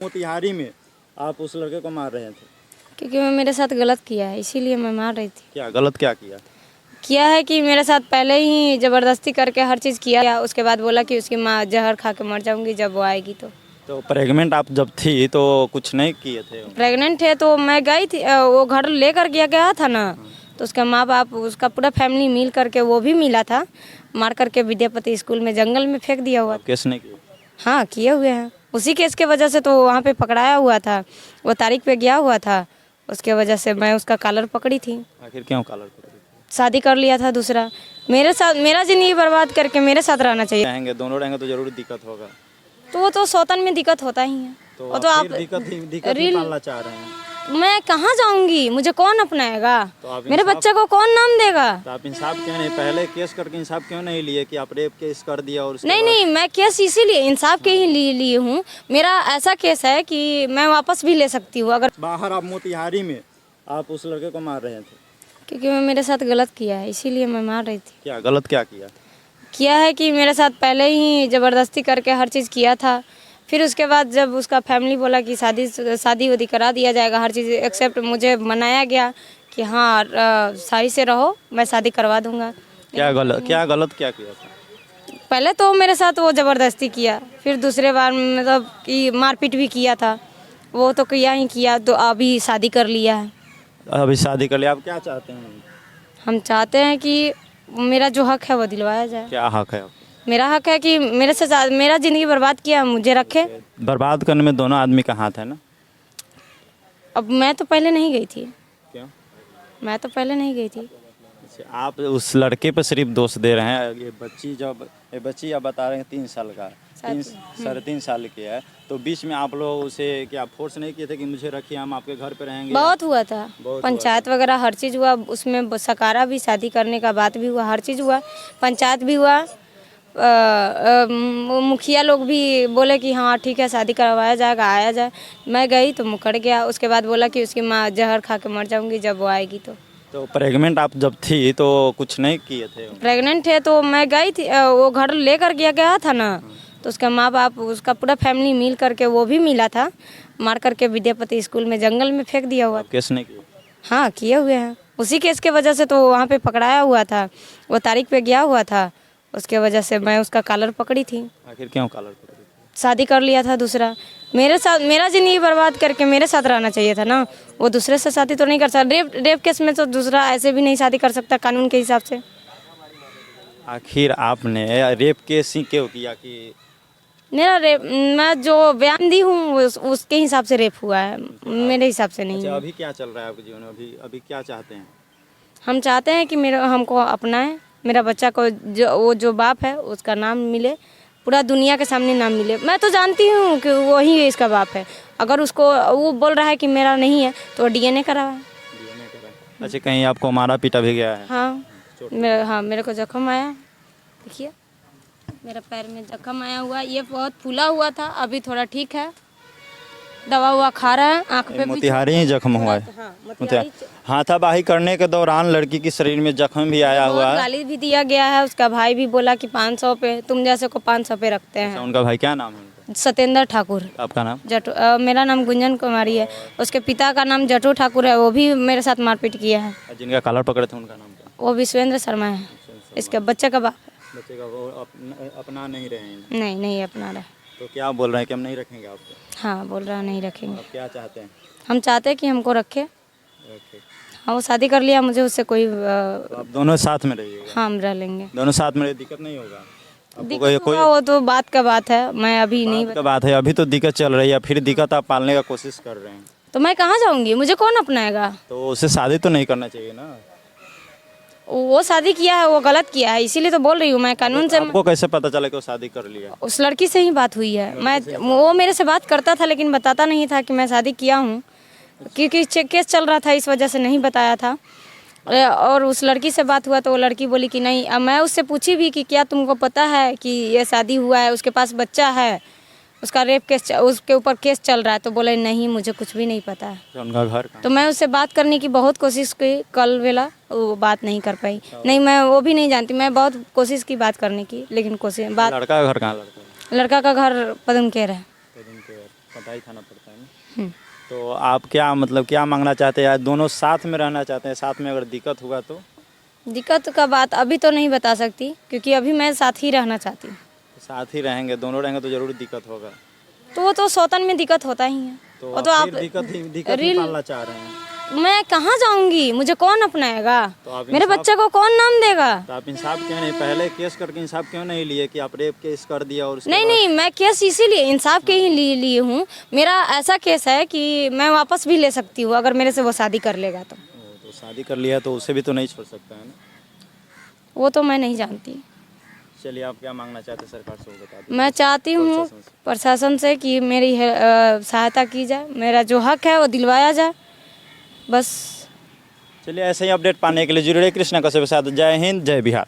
मोतिहारी में आप उस लड़के को मार रहे थे, क्योंकि मैं मेरे साथ गलत किया है, इसीलिए मैं मार रही थी। क्या गलत क्या किया? किया है कि मेरे साथ पहले ही ज़बरदस्ती करके हर चीज़ किया, उसके बाद बोला कि उसकी माँ जहर खा के मर जाऊंगी जब वो आएगी। तो प्रेग्नेंट आप जब थी तो कुछ नहीं किए थे? प्रेग्नेंट है तो मैं गई थी, वो घर लेकर गया था ना, तो उसका माँ बाप, उसका पूरा फैमिली मिल करके, वो भी मिला था, मार करके विद्यापति स्कूल में जंगल में फेंक दिया हुआ। केस नहीं किए? हाँ किए हुए हैं, उसी केस के वजह से तो वहाँ पे पकड़ाया हुआ था, वो तारीख पे गया हुआ था, उसके वजह से मैं उसका कॉलर पकड़ी थी। आखिर क्यों कॉलर पकड़ी? शादी कर लिया था दूसरा, मेरे साथ मेरा जिंदगी बर्बाद करके मेरे साथ रहना चाहिए। रहेंगे, दोनों रहेंगे तो जरूर दिक्कत होगा। तो वो तो सौतन में दिक्कत होता ही है। तो आप दिक्कत ही पालना चाह रहे हैं? मैं कहाँ जाऊंगी, मुझे कौन अपनाएगा, तो मेरे बच्चे को कौन नाम देगा? तो आप इंसाफ क्यों नहीं, पहले केस करके इंसाफ क्यों नहीं लिए कि आप रेप केस कर दिया? और नहीं, मैं केस इसीलिए इंसाफ के ही लिए हूँ। मेरा ऐसा केस है कि मैं वापस भी ले सकती हूँ अगर। बाहर आप मोतिहारी में आप उस लड़के को मार रहे थे, क्योंकि मैं मेरे साथ गलत किया है, इसीलिए मैं मार रही थी। क्या गलत क्या किया? किया है कि मेरे साथ पहले ही ज़बरदस्ती करके हर चीज़ किया था, फिर उसके बाद जब उसका फैमिली बोला कि शादी वादी करा दिया जाएगा, हर चीज़ एक्सेप्ट मुझे मनाया गया कि हाँ सही से रहो, मैं शादी करवा दूंगा। क्या गलत क्या किया था? पहले तो मेरे साथ वो ज़बरदस्ती किया, फिर दूसरे बार मतलब कि मारपीट भी किया था, वो तो किया ही किया, तो अभी शादी कर लिया है। अभी शादी कर लिया, आप क्या चाहते हैं? हम चाहते हैं कि मेरा जो हक है वो दिलवाया जाए। क्या हक है? मेरा हक है कि मेरा ज़िंदगी बर्बाद किया, मुझे रखे। बर्बाद करने में दोनों आदमी का हाथ है ना? अब मैं तो पहले नहीं गई थी। क्यों? मैं तो पहले नहीं गई थी। आप उस लड़के पर सिर्फ दोष दे रहे हैं। ये बच्ची आप बता रहे हैं 3 साल का, 3.5 साल की है, तो बीच में आप लोग उसे क्या फोर्स नहीं किए थे कि मुझे रखिए, हम आपके घर पे रहेंगे? बहुत हुआ था, पंचायत वगैरह हर चीज़ हुआ, उसमें सकारा भी, शादी करने का बात भी हुआ, हर चीज़ हुआ, पंचायत भी हुआ, मुखिया लोग भी बोले कि हाँ ठीक है शादी करवाया जाएगा, आया जाए। मैं गई तो मुकर गया, उसके बाद बोला कि उसकी माँ जहर खा के मर जाऊंगी जब वो आएगी। तो प्रेग्नेंट आप जब थी तो कुछ नहीं किए थे? प्रेग्नेंट है तो मैं गई थी, वो घर लेकर गया था ना, तो उसका माँ बाप, उसका पूरा फैमिली मिल करके, वो भी मिला था, मार करके विद्यापति स्कूल में जंगल में फेंक दिया हुआ। केस नहीं किए? हाँ किए हुए हैं, उसी केस के वजह से तो वहाँ पे पकड़ाया हुआ था, वो तारीख पे गया हुआ था, उसके वजह से मैं उसका कॉलर पकड़ी थी। आखिर क्यों कॉलर पकड़ी? शादी कर लिया था दूसरा, मेरे साथ मेरा जिंदगी बर्बाद करके मेरे साथ रहना चाहिए था ना, वो दूसरे से शादी तो नहीं कर सकता। रेप केस में तो दूसरा ऐसे भी नहीं शादी कर सकता कानून के हिसाब से। आखिर आपने रेप केस ही क्यों किया? कि मेरा रेप, मैं जो बयान दी हूँ उसके हिसाब से रेप हुआ है, मेरे हिसाब से नहीं। अच्छा, अभी क्या चल रहा है आपके जीवन में? अभी क्या चाहते हैं? हम चाहते हैं कि हमको अपनाए, मेरा बच्चा को जो बाप है उसका नाम मिले, पूरा दुनिया के सामने नाम मिले। मैं तो जानती हूँ कि वही इसका बाप है, अगर उसको वो बोल रहा है कि मेरा नहीं है तो DNA कराए। अच्छा, कहीं आपको मारा पीटा भी गया है? हाँ मेरे को जख्म आया, देखिए मेरा पैर में जख्म आया हुआ, ये बहुत फूला हुआ था, अभी थोड़ा ठीक है, दवा हुआ खा रहा है। आँख पे मोतिहारी ही जख्म हुआ है? हाथापाई करने के दौरान लड़की के शरीर में जख्म भी आया हुआ है, गाली भी दिया गया है, उसका भाई भी बोला कि 500 पे, तुम जैसे को 500 पे रखते हैं। उनका भाई क्या नाम है? सत्येंद्र ठाकुर। आपका नाम? जटू। मेरा नाम गुंजन कुमारी है, उसके पिता का नाम जटू ठाकुर है, वो भी मेरे साथ मारपीट किया है। जिनका कॉलर पकड़े थे उनका नाम क्या? वो विश्वेंद्र शर्मा है, इसके बच्चे का बाप है। बच्चे का वो अपना नहीं रहे हैं? नहीं अपना रहे। तो क्या बोल रहे हैं कि हम नहीं रखेंगे आपको? हाँ बोल रहा नहीं रखेंगे। आप क्या चाहते हैं? हम चाहते हैं कि हमको रखे। हाँ वो शादी कर लिया, मुझे उससे कोई तो आप दोनों साथ में रहिएगा? हाँ हम रह लेंगे, दोनों साथ में, दिक्कत नहीं होगा दिक्कत होगा वो तो बात का बात है, मैं अभी नहीं का बात है। अभी तो दिक्कत चल रही है, फिर दिक्कत आप पालने का कोशिश कर रहे हैं, तो मैं कहाँ जाऊँगी, मुझे कौन अपनाएगा? तो उससे शादी तो नहीं करना चाहिए ना? वो शादी किया है, वो गलत किया है, इसीलिए तो बोल रही हूँ मैं कानून से। आपको कैसे पता चला कि वो शादी कर लिया? उस लड़की से ही बात हुई है, वो मेरे से बात करता था लेकिन बताता नहीं था कि मैं शादी किया हूँ, क्योंकि केस चल रहा था, इस वजह से नहीं बताया था। और उस लड़की से बात हुआ तो वो लड़की बोली कि नहीं। अब मैं उससे पूछी भी कि क्या तुमको पता है कि ये शादी हुआ है, उसके पास बच्चा है, उसका रेप केस, उसके ऊपर केस चल रहा है, तो बोले नहीं मुझे कुछ भी नहीं पता है। उनका घर कहाँ? तो मैं उससे बात करने की बहुत कोशिश की, कल वेला वो बात नहीं कर पाई। नहीं मैं वो भी नहीं जानती, मैं बहुत कोशिश की बात करने की, लेकिन कोशिश बात। लड़का का घर कहाँ? लड़का का घर पदमकेर है। पटाई थाना पड़ता है ना। हम्म। तो आप क्या मतलब क्या मांगना चाहते हैं? दोनों साथ में रहना चाहते हैं? साथ में अगर दिक्कत हुआ तो दिक्कत का बात अभी तो नहीं बता सकती, क्योंकि अभी मैं साथ ही रहना चाहती हूँ। साथ ही रहेंगे, दोनों रहेंगे तो जरूर दिक्कत होगा। तो वो तो सौतन में दिक्कत होता ही है। तो वो तो आप आप फिर दिक्कत ही पालना चाह रहे हैं। मैं कहाँ जाऊंगी, मुझे कौन अपनाएगा, तो आप मेरे इंसाफ- बच्चे को कौन नाम देगा। तो आप इंसाफ क्यों नहीं, पहले केस करके इंसाफ क्यों नहीं लिए कि आप रेप केस कर दिया और उसके नहीं बाद- नहीं, मैं केस इसीलिए इंसाफ के ही लिए हूँ। मेरा ऐसा केस है कि मैं वापस भी ले सकती हूँ अगर मेरे से वो शादी कर लेगा तो। तो शादी कर लिया तो उसे भी तो नहीं छोड़ सकता है ना। वो तो मैं नहीं जानती। चलिए, आप क्या मांगना चाहते हैं सरकार से वो बता दीजिए। मैं चाहती हूँ प्रशासन से। प्रशासन से कि मेरी सहायता की जाए, मेरा जो हक है वो दिलवाया जाए, बस। चलिए, ऐसे ही अपडेट पाने के लिए जुड़े रहिए कृष्णा कश्यप के साथ। जय हिंद, जय बिहार।